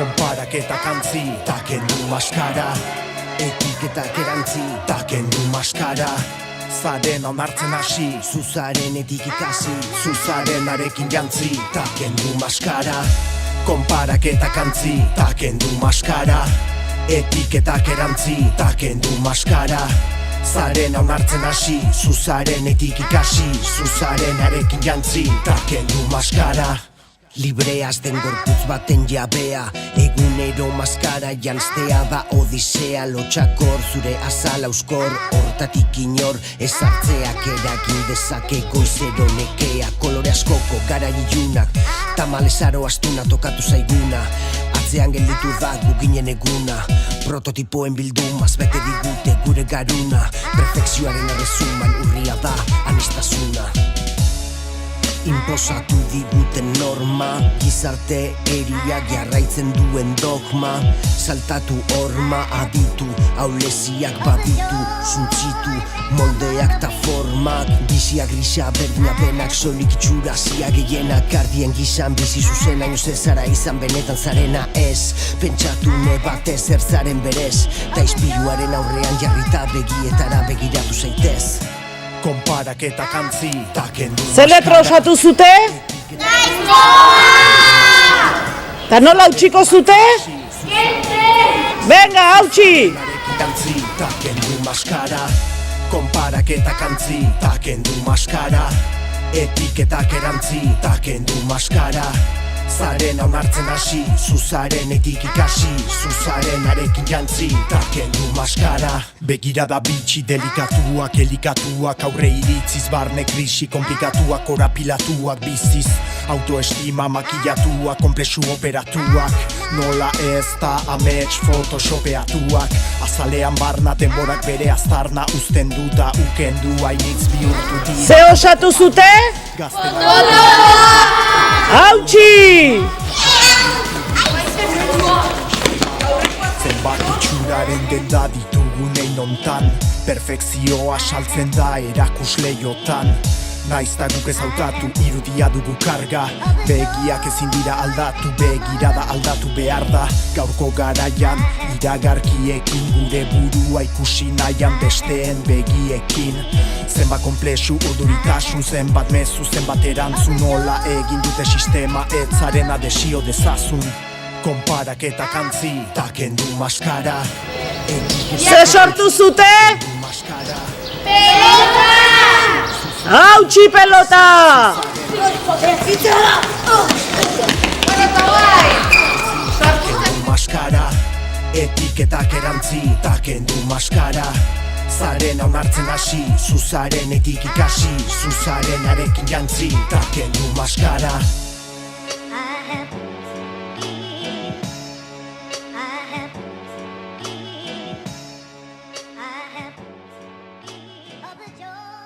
Konparaketak antzi, ta kendu maskara. Etiketak erantzi, ta kendu maskara. Zaren onartzen hasi, zuzarenetik ikasi, zuzarenarekin jantzi, ta kendu maskara. Konparaketak antzi, ta kendu maskara. Etiketak erantzi, ta kendu maskara. Zaren onartzen hasi, zuzarenetik ikasi, zuzarenarekin jantzi, ta kendu maskara. Libreaz den gorputz baten jabea, egunero maskara janztea da odisea. Lotxakor zure azala euskor, hortatik inor ezartzeak eragin dezake goizero nekea. Kolore askoko gara ilunak, tamalezaro astuna tokatu zaiguna. Atzean gelditu da guginen eguna, prototipoen bildumaz bete digute gure garuna. Perfekzioaren arezuman urria da anistasuna. Inposatu diguten norma, gizarte eria jarraitzen duen dogma. Saltatu horma aditu, aulesiak baditu, zuntzitu, moldeak ta formak. Bizia grisa berdina benak, solik itxurazia gehienak. Gardien gizan bizi zuzen, haino zezara izan benetan zarena ez. Pentsatu batez zertzaren berez, ta ispiluaren aurrean jarrita begietara begiratu zaitez. Konparaketak antzi, ta kendu maskara. Ze letra osatu zute? Ta nola hautsiko zute? Venga, hautsi! Antzi, ta kendu maskara. Konparaketak antzi, ta kendu maskara. Etiketak erantzi, ta kendu maskara. Zaren onartzen hasi, zuzarenetik ikasi, zuzarenarekin jantzi, ta kendu maskara. Begirada bitxi delikatuak, elikatuak, aurre iritziz barne krisi komplikatuak, korapilatuak biziz. Autoestima makillatuak, komplexu operatuak, nola ez da amets photoshopeatuak. Azalean barna denborak bere aztarna uzten du da ukendu hainitz bihurtu dira. Ze osatu zute? Hautsi! Zenbat itxuraren denda ditugunein ontan, perfekzioa saltzen da erakusleiotan. Naiz ta guk ez hautatu, irudia dugu karga. Begiak ezin dira aldatu, begirada aldatu behar da. Gaurko garaian, iragarkiekin gure burua ikusi nahian besteen begiekin. Zenbat komplexu urduritasun, zenbat mezu, zenbat erantzun. Nola egin dute sistema, etzarena desio dezazun. Konparaketak antzi, ta kendu maskara. Ze sortu zute? Hautsi pelota! Kendu maskara. Etiketak erantzi, ta kendu maskara. Zaren onartzen hasi, zuzarenetik ikasi, zuzarenarekin jantzi, ta kendu maskara. Joy.